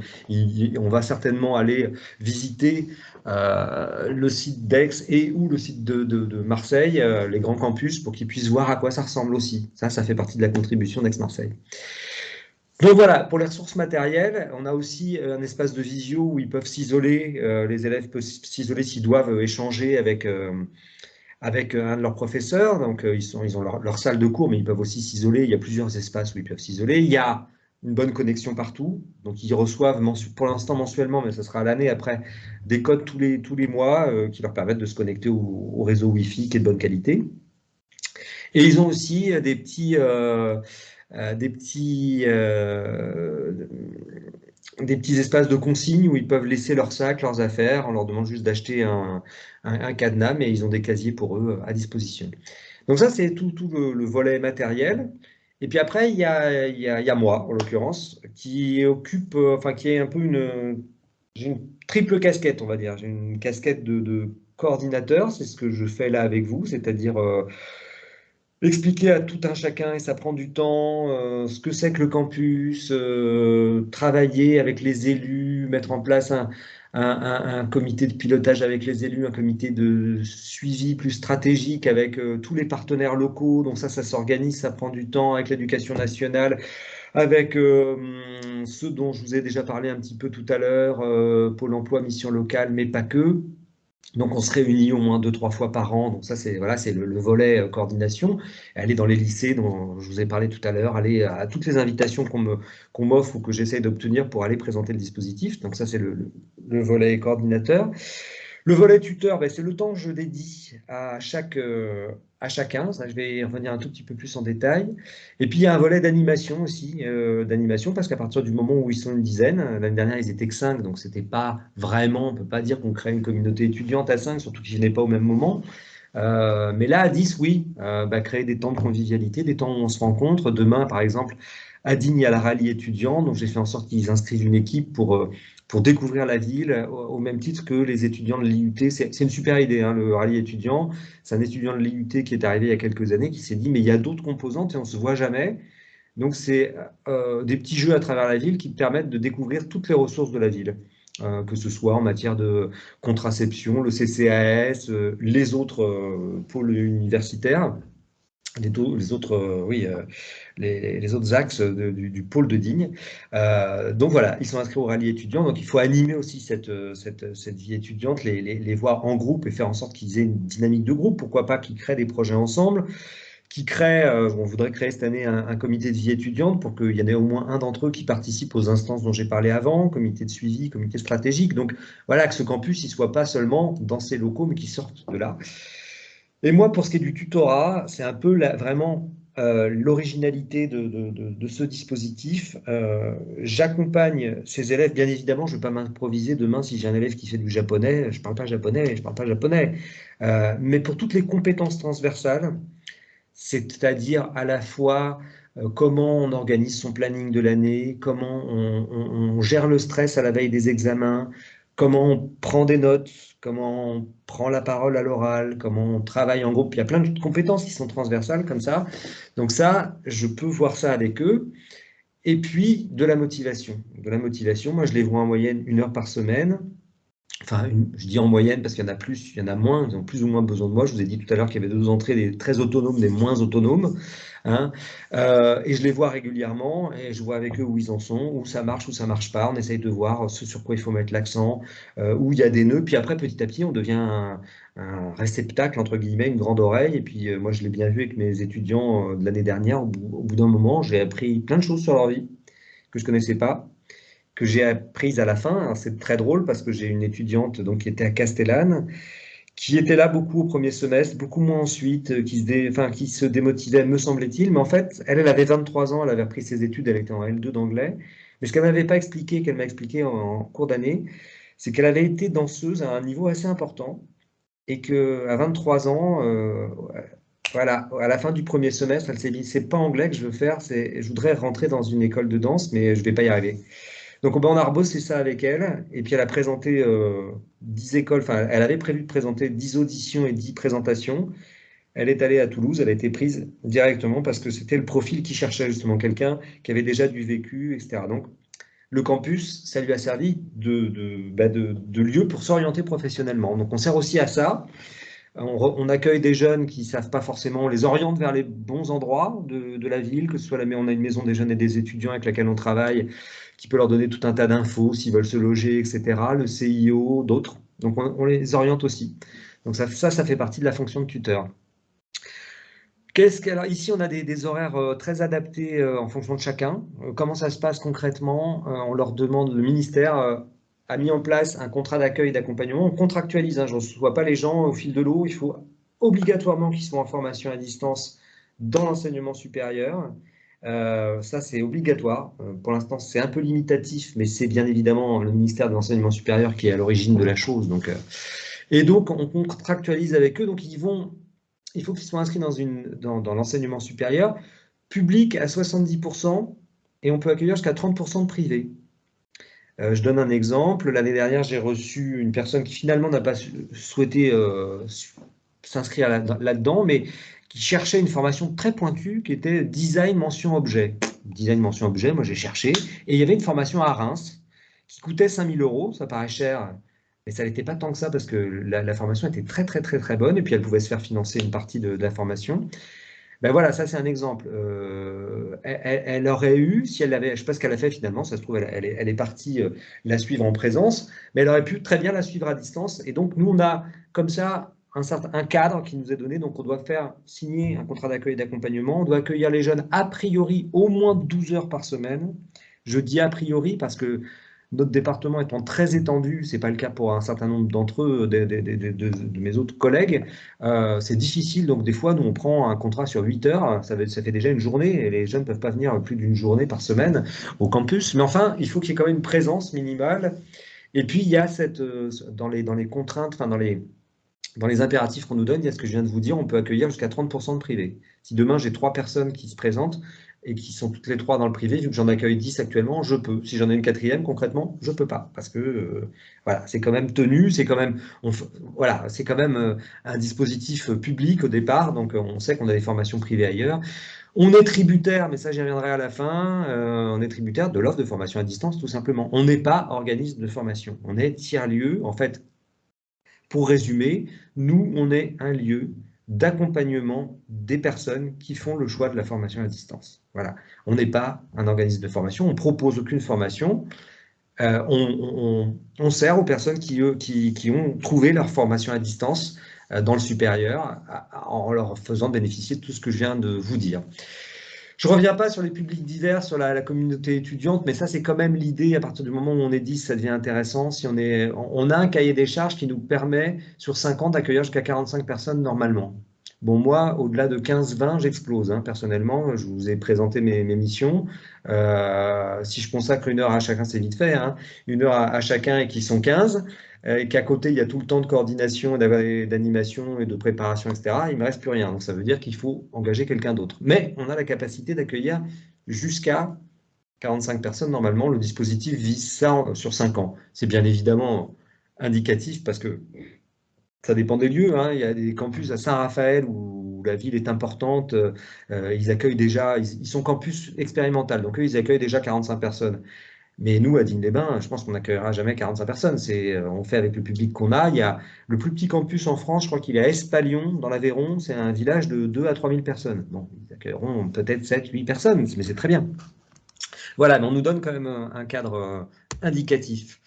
Speaker 1: On va certainement aller visiter le site d'Aix et ou le site de Marseille, les grands campus, pour qu'ils puissent voir à quoi ça ressemble aussi. Ça fait partie de la contribution d'Aix-Marseille. Donc voilà, pour les ressources matérielles, on a aussi un espace de visio où ils peuvent s'isoler, les élèves peuvent s'isoler s'ils doivent échanger avec un de leurs professeurs. Donc ils ont leur salle de cours, mais ils peuvent aussi s'isoler. Il y a plusieurs espaces où ils peuvent s'isoler. Il y a une bonne connexion partout. Donc ils reçoivent pour l'instant mensuellement, mais ce sera à l'année après, des codes tous les mois qui leur permettent de se connecter au réseau Wi-Fi qui est de bonne qualité. Et ils ont aussi des petits espaces de consigne où ils peuvent laisser leurs sacs, leurs affaires. On leur demande juste d'acheter un cadenas, mais ils ont des casiers pour eux à disposition. Donc ça, c'est tout le volet matériel. Et puis après, il y a moi, en l'occurrence, qui occupe, enfin, qui est un peu j'ai une triple casquette, on va dire. J'ai une casquette de coordinateur, c'est ce que je fais là avec vous, c'est-à-dire expliquer à tout un chacun, et ça prend du temps, ce que c'est que le campus, travailler avec les élus, mettre en place un comité de pilotage avec les élus, un comité de suivi plus stratégique avec tous les partenaires locaux. Donc ça s'organise, ça prend du temps avec l'éducation nationale, avec ceux dont je vous ai déjà parlé un petit peu tout à l'heure, Pôle emploi, mission locale, mais pas que. Donc on se réunit au moins 2-3 fois par an. Donc ça, c'est voilà, c'est le volet coordination. Aller dans les lycées dont je vous ai parlé tout à l'heure, aller à toutes les invitations qu'on m'offre ou que j'essaye d'obtenir pour aller présenter le dispositif. Donc ça, c'est le volet coordinateur. Le volet tuteur, ben, c'est le temps que je dédie à chacun. Ça, je vais y revenir un tout petit peu plus en détail. Et puis, il y a un volet d'animation aussi, parce qu'à partir du moment où ils sont une dizaine, l'année dernière, ils étaient que 5, donc c'était pas vraiment, on peut pas dire qu'on crée une communauté étudiante à 5, surtout qu'ils venaient pas au même moment. Mais là, à 10, oui, créer des temps de convivialité, des temps où on se rencontre. Demain, par exemple, à Digne, il y a la rallye étudiant, donc j'ai fait en sorte qu'ils inscrivent une équipe pour découvrir la ville, au même titre que les étudiants de l'IUT. C'est une super idée, hein, le rallye étudiant. C'est un étudiant de l'IUT qui est arrivé il y a quelques années, qui s'est dit, mais il y a d'autres composantes et on ne se voit jamais. Donc, c'est des petits jeux à travers la ville qui permettent de découvrir toutes les ressources de la ville, que ce soit en matière de contraception, le CCAS, les autres pôles universitaires. les autres, les autres axes du pôle de Digne. Donc voilà, ils sont inscrits au rallye étudiant, donc il faut animer aussi cette vie étudiante, les voir en groupe et faire en sorte qu'ils aient une dynamique de groupe, pourquoi pas qu'ils créent des projets ensemble, on voudrait créer cette année un comité de vie étudiante pour qu'il y en ait au moins un d'entre eux qui participe aux instances dont j'ai parlé avant, comité de suivi, comité stratégique, donc voilà, que ce campus, il ne soit pas seulement dans ses locaux, mais qu'il sorte de là. Et moi, pour ce qui est du tutorat, c'est un peu vraiment l'originalité de ce dispositif. J'accompagne ces élèves, bien évidemment, je ne vais pas m'improviser demain si j'ai un élève qui fait du japonais, je ne parle pas japonais, je parle pas japonais. Mais pour toutes les compétences transversales, c'est-à-dire à la fois comment on organise son planning de l'année, comment on gère le stress à la veille des examens, comment on prend des notes, comment on prend la parole à l'oral, comment on travaille en groupe. Il y a plein de compétences qui sont transversales comme ça. Donc ça, je peux voir ça avec eux. Et puis, de la motivation. De la motivation, moi, je les vois en moyenne 1 heure par semaine. Enfin, je dis en moyenne parce qu'il y en a plus, il y en a moins, ils ont plus ou moins besoin de moi. Je vous ai dit tout à l'heure qu'il y avait 2 entrées, des très autonomes, des moins autonomes. Hein. Et je les vois régulièrement et je vois avec eux où ils en sont, où ça marche pas. On essaye de voir ce sur quoi il faut mettre l'accent, où il y a des nœuds. Puis après, petit à petit, on devient un réceptacle, entre guillemets, une grande oreille. Et puis, moi, je l'ai bien vu avec mes étudiants de l'année dernière. Au bout d'un moment, j'ai appris plein de choses sur leur vie que je connaissais pas, que j'ai apprises à la fin. C'est très drôle parce que j'ai une étudiante donc, qui était à Castellane, qui était là beaucoup au premier semestre, beaucoup moins ensuite, qui se démotivait, me semblait-il. Mais en fait, elle avait 23 ans, elle avait repris ses études, elle était en L2 d'anglais. Mais ce qu'elle m'avait pas expliqué, qu'elle m'a expliqué en cours d'année, c'est qu'elle avait été danseuse à un niveau assez important et qu'à 23 ans, voilà, à la fin du premier semestre, elle s'est dit, c'est pas anglais que je veux faire, je voudrais rentrer dans une école de danse, mais je vais pas y arriver. Donc on a rebossé ça avec elle, et puis elle a présenté 10 écoles, enfin elle avait prévu de présenter 10 auditions et 10 présentations. Elle est allée à Toulouse, elle a été prise directement parce que c'était le profil qui cherchait justement quelqu'un qui avait déjà du vécu, etc. Donc le campus, ça lui a servi de lieu pour s'orienter professionnellement. Donc on sert aussi à ça. On accueille des jeunes qui ne savent pas forcément, on les oriente vers les bons endroits de la ville, que ce soit on a une maison des jeunes et des étudiants avec laquelle on travaille, qui peut leur donner tout un tas d'infos s'ils veulent se loger, etc. Le CIO, d'autres. Donc on les oriente aussi. Donc ça fait partie de la fonction de tuteur. Alors, ici, on a des horaires très adaptés en fonction de chacun. Comment ça se passe concrètement? On leur demande, le ministère a mis en place un contrat d'accueil et d'accompagnement. On contractualise, hein, je ne reçois pas les gens au fil de l'eau. Il faut obligatoirement qu'ils soient en formation à distance dans l'enseignement supérieur. Ça, c'est obligatoire. Pour l'instant, c'est un peu limitatif, mais c'est bien évidemment le ministère de l'enseignement supérieur qui est à l'origine de la chose. Et donc, on contractualise avec eux. Donc, il faut qu'ils soient inscrits dans l'enseignement supérieur, public à 70%, et on peut accueillir jusqu'à 30% de privé. Je donne un exemple. L'année dernière, j'ai reçu une personne qui finalement n'a pas souhaité s'inscrire là-dedans, mais qui cherchait une formation très pointue qui était design mention objet. Design mention objet, moi j'ai cherché, et il y avait une formation à Reims qui coûtait 5 000 €, ça paraît cher, mais ça n'était pas tant que ça parce que la formation était très très très très bonne et puis elle pouvait se faire financer une partie de la formation. Ben voilà, ça c'est un exemple. Elle aurait eu, si elle avait, je ne sais pas ce qu'elle a fait finalement, ça se trouve elle est partie la suivre en présence, mais elle aurait pu très bien la suivre à distance. Et donc nous on a comme ça un cadre qui nous est donné, donc on doit faire signer un contrat d'accueil et d'accompagnement, on doit accueillir les jeunes a priori au moins 12 heures par semaine. Je dis a priori parce que notre département étant très étendu, ce n'est pas le cas pour un certain nombre d'entre eux, de mes autres collègues, c'est difficile. Donc, des fois, nous, on prend un contrat sur 8 heures, ça fait déjà une journée, et les jeunes ne peuvent pas venir plus d'une journée par semaine au campus. Mais enfin, il faut qu'il y ait quand même une présence minimale. Et puis, il y a dans les contraintes, enfin, dans les impératifs qu'on nous donne, il y a ce que je viens de vous dire, on peut accueillir jusqu'à 30% de privé. Si demain, j'ai 3 personnes qui se présentent, et qui sont toutes les 3 dans le privé, vu que j'en accueille 10 actuellement, je peux. Si j'en ai une 4e, concrètement, je ne peux pas. Parce que voilà, c'est quand même tenu, c'est quand même, voilà, c'est quand même un dispositif public au départ, donc on sait qu'on a des formations privées ailleurs. On est tributaire, mais ça j'y reviendrai à la fin, on est tributaire de l'offre de formation à distance, tout simplement. On n'est pas organisme de formation, on est tiers-lieu. En fait, pour résumer, nous, on est un lieu d'accompagnement des personnes qui font le choix de la formation à distance. Voilà. On n'est pas un organisme de formation, on ne propose aucune formation. On sert aux personnes qui ont trouvé leur formation à distance dans le supérieur en leur faisant bénéficier de tout ce que je viens de vous dire. Je ne reviens pas sur les publics divers, sur la communauté étudiante, mais ça, c'est quand même l'idée. À partir du moment où on est 10, ça devient intéressant. Si on a un cahier des charges qui nous permet, sur 5 ans, d'accueillir jusqu'à 45 personnes normalement. Bon, moi, au-delà de 15-20, j'explose. Hein, personnellement, je vous ai présenté mes missions. Si je consacre 1 heure à chacun, c'est vite fait. Hein, 1 heure à chacun et qu'ils sont 15, et qu'à côté, il y a tout le temps de coordination, d'animation et de préparation, etc., il ne me reste plus rien. Donc, ça veut dire qu'il faut engager quelqu'un d'autre. Mais on a la capacité d'accueillir jusqu'à 45 personnes. Normalement, le dispositif vise ça sur 5 ans. C'est bien évidemment indicatif parce que ça dépend des lieux. Hein. Il y a des campus à Saint-Raphaël où la ville est importante. Ils accueillent déjà, ils sont campus expérimental. Donc, eux, ils accueillent déjà 45 personnes. Mais nous, à Digne-les-Bains, je pense qu'on n'accueillera jamais 45 personnes. On fait avec le public qu'on a. Il y a le plus petit campus en France, je crois qu'il est à Espalion, dans l'Aveyron. C'est un village de 2 à 3 000 personnes. Bon, ils accueilleront peut-être 7, 8 personnes, mais c'est très bien. Voilà, mais on nous donne quand même un cadre indicatif.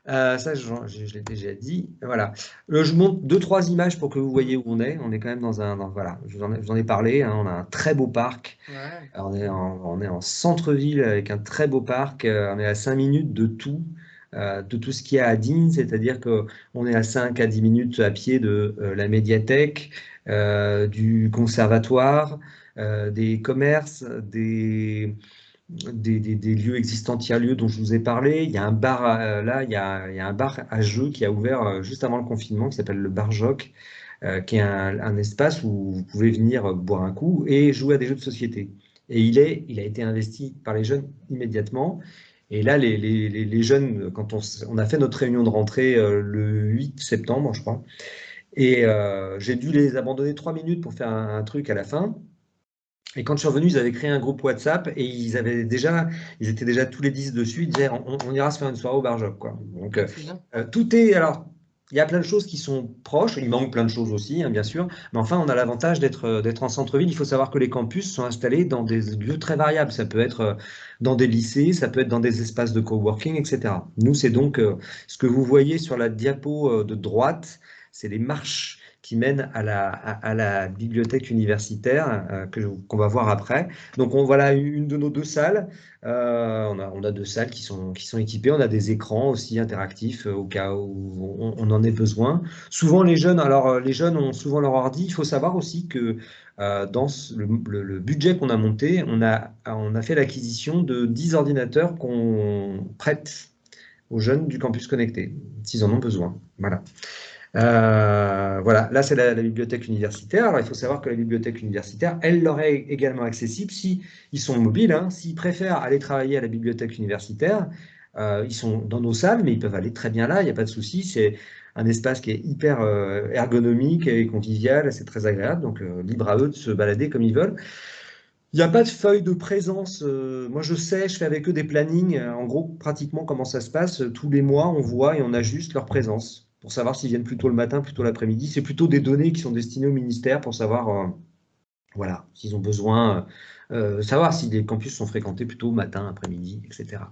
Speaker 1: Ça, je l'ai déjà dit. Voilà. Je montre 2-3 images pour que vous voyez où on est. On est quand même voilà, je vous en ai parlé. Hein, on a un très beau parc.
Speaker 2: Ouais.
Speaker 1: On est en centre-ville avec un très beau parc. On est à 5 minutes de tout ce qu'il y a à Digne. C'est-à-dire qu'on est à 5 à 10 minutes à pied de la médiathèque, du conservatoire, des commerces, des lieux existants, tiers-lieux dont je vous ai parlé. Il y a un bar, là, il y a un bar à jeux qui a ouvert juste avant le confinement, qui s'appelle le Bar Joc, qui est un espace où vous pouvez venir boire un coup et jouer à des jeux de société. Et il a été investi par les jeunes immédiatement. Et là, les jeunes, quand on a fait notre réunion de rentrée le 8 septembre, je crois, et j'ai dû les abandonner 3 minutes pour faire un truc à la fin. Et quand je suis revenu, ils avaient créé un groupe WhatsApp et ils étaient déjà tous les 10 dessus. Ils disaient on ira se faire une soirée au Bar Joc, quoi. Donc tout est. Alors, il y a plein de choses qui sont proches. Il manque plein de choses aussi, hein, bien sûr. Mais enfin, on a l'avantage d'être en centre-ville. Il faut savoir que les campus sont installés dans des lieux très variables. Ça peut être dans des lycées, ça peut être dans des espaces de coworking, etc. Nous, c'est donc ce que vous voyez sur la diapo de droite, c'est les marches qui mène à la bibliothèque universitaire qu'on va voir après. Donc voilà une de nos 2 salles. On a 2 salles qui sont équipées. On a des écrans aussi interactifs au cas où on en ait besoin. Souvent les jeunes ont souvent leur ordi. Il faut savoir aussi que dans le budget qu'on a monté, on a fait l'acquisition de 10 ordinateurs qu'on prête aux jeunes du campus connecté, s'ils en ont besoin. Voilà. Voilà, là c'est la bibliothèque universitaire. Alors il faut savoir que la bibliothèque universitaire, elle leur est également accessible si ils sont mobiles, hein, s'ils préfèrent aller travailler à la bibliothèque universitaire, ils sont dans nos salles, mais ils peuvent aller très bien là, il n'y a pas de souci. C'est un espace qui est hyper ergonomique et convivial, c'est très agréable, donc libre à eux de se balader comme ils veulent. Il n'y a pas de feuille de présence. Moi, je fais avec eux des plannings. En gros, pratiquement, comment ça se passe. Tous les mois, on voit et on ajuste leur présence pour savoir s'ils viennent plutôt le matin, plutôt l'après-midi. C'est plutôt des données qui sont destinées au ministère pour savoir voilà, s'ils ont besoin, savoir si les campus sont fréquentés plutôt matin, après-midi, etc.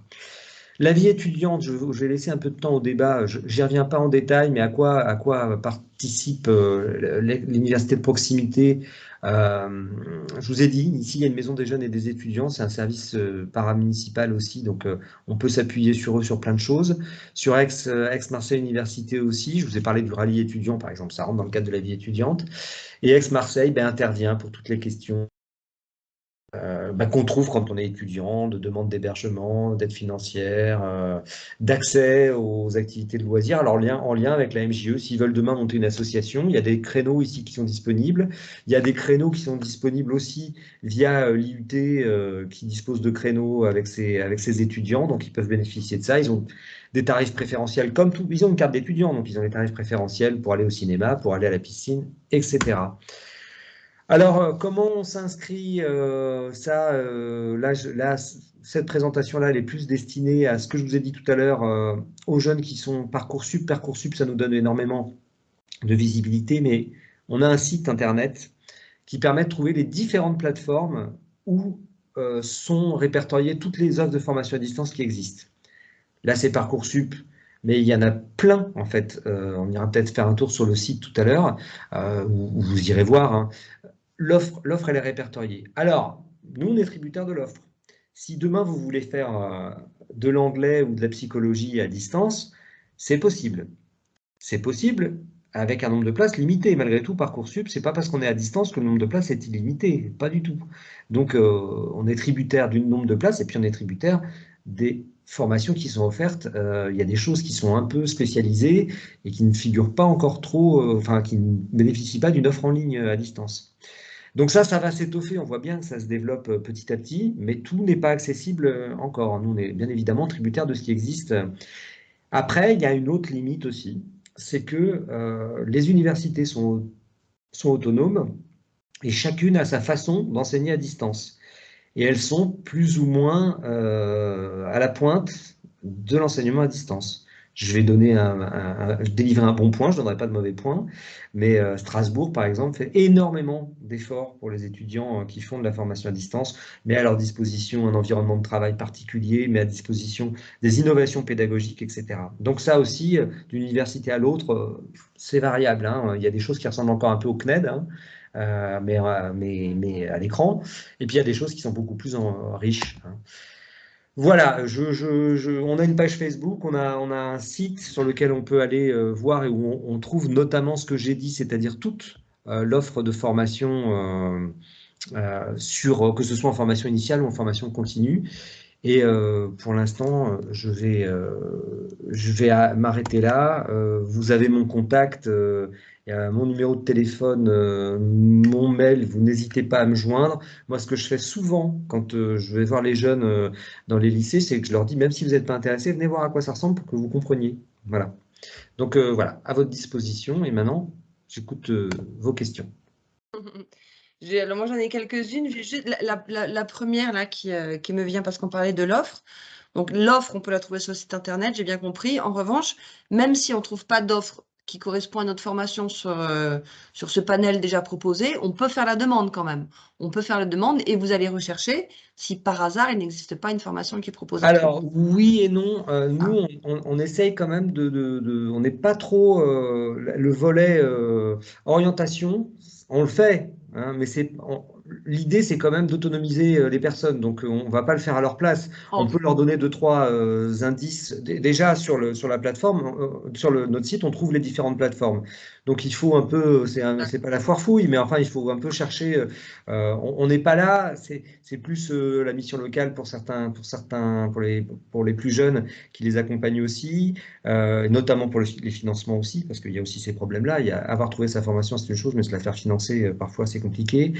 Speaker 1: La vie étudiante, je vais laisser un peu de temps au débat, je n'y reviens pas en détail, mais à quoi participe l'université de proximité. Je vous ai dit, ici il y a une maison des jeunes et des étudiants, c'est un service paramunicipal aussi, donc on peut s'appuyer sur eux sur plein de choses. Sur Aix-Marseille Université aussi, je vous ai parlé du rallye étudiant par exemple, ça rentre dans le cadre de la vie étudiante. Et Aix-Marseille intervient pour toutes les questions qu'on trouve quand on est étudiant, de demande d'hébergement, d'aide financière, d'accès aux activités de loisirs. Alors en lien avec la MJE, s'ils veulent demain monter une association, il y a des créneaux ici qui sont disponibles. Il y a des créneaux qui sont disponibles aussi via l'IUT qui dispose de créneaux avec ses étudiants, donc ils peuvent bénéficier de ça. Ils ont des tarifs préférentiels comme tout. Ils ont une carte d'étudiant, donc ils ont des tarifs préférentiels pour aller au cinéma, pour aller à la piscine, etc. Alors, comment on s'inscrit cette présentation-là, elle est plus destinée à ce que je vous ai dit tout à l'heure, aux jeunes qui sont Parcoursup. Parcoursup, ça nous donne énormément de visibilité, mais on a un site internet qui permet de trouver les différentes plateformes où sont répertoriées toutes les offres de formation à distance qui existent. Là, c'est Parcoursup, mais il y en a plein, en fait. On ira peut-être faire un tour sur le site tout à l'heure, où vous irez voir, hein. L'offre, elle est répertoriée. Alors, nous, on est tributaire de l'offre. Si demain, vous voulez faire de l'anglais ou de la psychologie à distance, c'est possible. C'est possible avec un nombre de places limité. Malgré tout, Parcoursup, c'est pas parce qu'on est à distance que le nombre de places est illimité. Pas du tout. Donc, on est tributaire du nombre de places et puis on est tributaire des formations qui sont offertes. Il y a des choses qui sont un peu spécialisées et qui ne figurent pas encore trop, enfin, qui ne bénéficient pas d'une offre en ligne à distance. Donc ça va s'étoffer, on voit bien que ça se développe petit à petit, mais tout n'est pas accessible encore. Nous, on est bien évidemment tributaire de ce qui existe. Après, il y a une autre limite aussi, c'est que les universités sont autonomes et chacune a sa façon d'enseigner à distance. Et elles sont plus ou moins à la pointe de l'enseignement à distance. Je vais donner délivrer un bon point, je ne donnerai pas de mauvais point, mais Strasbourg, par exemple, fait énormément d'efforts pour les étudiants qui font de la formation à distance, met à leur disposition un environnement de travail particulier, met à disposition des innovations pédagogiques, etc. Donc ça aussi, d'une université à l'autre, c'est variable, hein. Il y a des choses qui ressemblent encore un peu au CNED, hein, mais à l'écran, et puis il y a des choses qui sont beaucoup plus riches, hein. Voilà, on a une page Facebook, on a un site sur lequel on peut aller voir et où on trouve notamment ce que j'ai dit, c'est-à-dire toute l'offre de formation que ce soit en formation initiale ou en formation continue. Et pour l'instant, je vais m'arrêter là. Vous avez mon contact, mon numéro de téléphone, mon mail, vous n'hésitez pas à me joindre. Moi, ce que je fais souvent quand je vais voir les jeunes dans les lycées, c'est que je leur dis, même si vous n'êtes pas intéressés, venez voir à quoi ça ressemble pour que vous compreniez. Voilà. Donc voilà, à votre disposition. Et maintenant, j'écoute vos questions.
Speaker 3: Alors moi, j'en ai quelques-unes. J'ai juste la première là qui me vient parce qu'on parlait de l'offre. Donc l'offre, on peut la trouver sur le site internet, j'ai bien compris. En revanche, même si on ne trouve pas d'offre qui correspond à notre formation sur ce panel déjà proposé, on peut faire la demande quand même. On peut faire la demande et vous allez rechercher si par hasard il n'existe pas une formation qui propose un
Speaker 1: Alors, oui et non. Nous, on essaye quand même on n'est pas trop le volet orientation. On le fait, hein, mais l'idée, c'est quand même d'autonomiser les personnes. Donc, on ne va pas le faire à leur place. On peut leur donner 2-3 indices. Déjà, sur la plateforme, sur notre site, on trouve les différentes plateformes. Donc, il faut un peu, c'est pas la foire fouille, mais enfin, il faut un peu chercher. On n'est pas là. C'est plus la mission locale pour certains, pour les plus jeunes qui les accompagnent aussi, notamment pour les financements aussi, parce qu'il y a aussi ces problèmes-là. Avoir trouvé sa formation, c'est une chose, mais se la faire financer, parfois, c'est compliqué.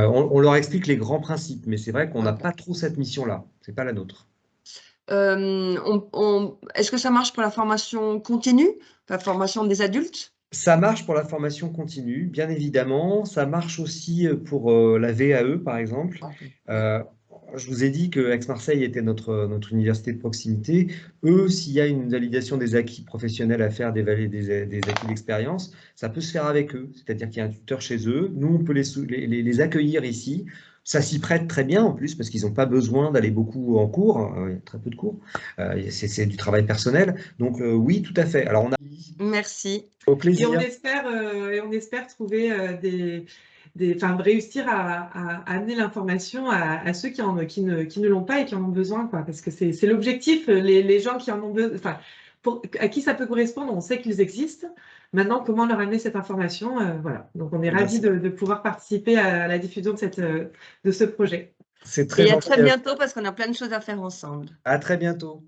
Speaker 1: On leur explique les grands principes, mais c'est vrai qu'on n'a pas trop cette mission-là. C'est pas la nôtre.
Speaker 3: Est-ce que ça marche pour la formation continue, la formation des adultes?
Speaker 1: Ça marche pour la formation continue, bien évidemment. Ça marche aussi pour la VAE, par exemple. Je vous ai dit que Aix-Marseille était notre université de proximité. Eux, s'il y a une validation des acquis professionnels à faire, des acquis d'expérience, ça peut se faire avec eux. C'est-à-dire qu'il y a un tuteur chez eux. Nous, on peut les accueillir ici. Ça s'y prête très bien en plus parce qu'ils n'ont pas besoin d'aller beaucoup en cours. Il y a très peu de cours. C'est du travail personnel. Donc oui, tout à fait. Alors on a...
Speaker 3: Merci.
Speaker 1: Au plaisir.
Speaker 2: Et on espère trouver réussir à amener l'information à ceux qui ne l'ont pas et qui en ont besoin, quoi, parce que c'est l'objectif. Les gens qui en ont besoin, à qui ça peut correspondre, on sait qu'ils existent. Maintenant, comment leur amener cette information, voilà. Donc, on est ravis de pouvoir participer à la diffusion de ce projet.
Speaker 1: C'est très gentil.
Speaker 3: Et à très bientôt parce qu'on a plein de choses à faire ensemble.
Speaker 1: À très bientôt.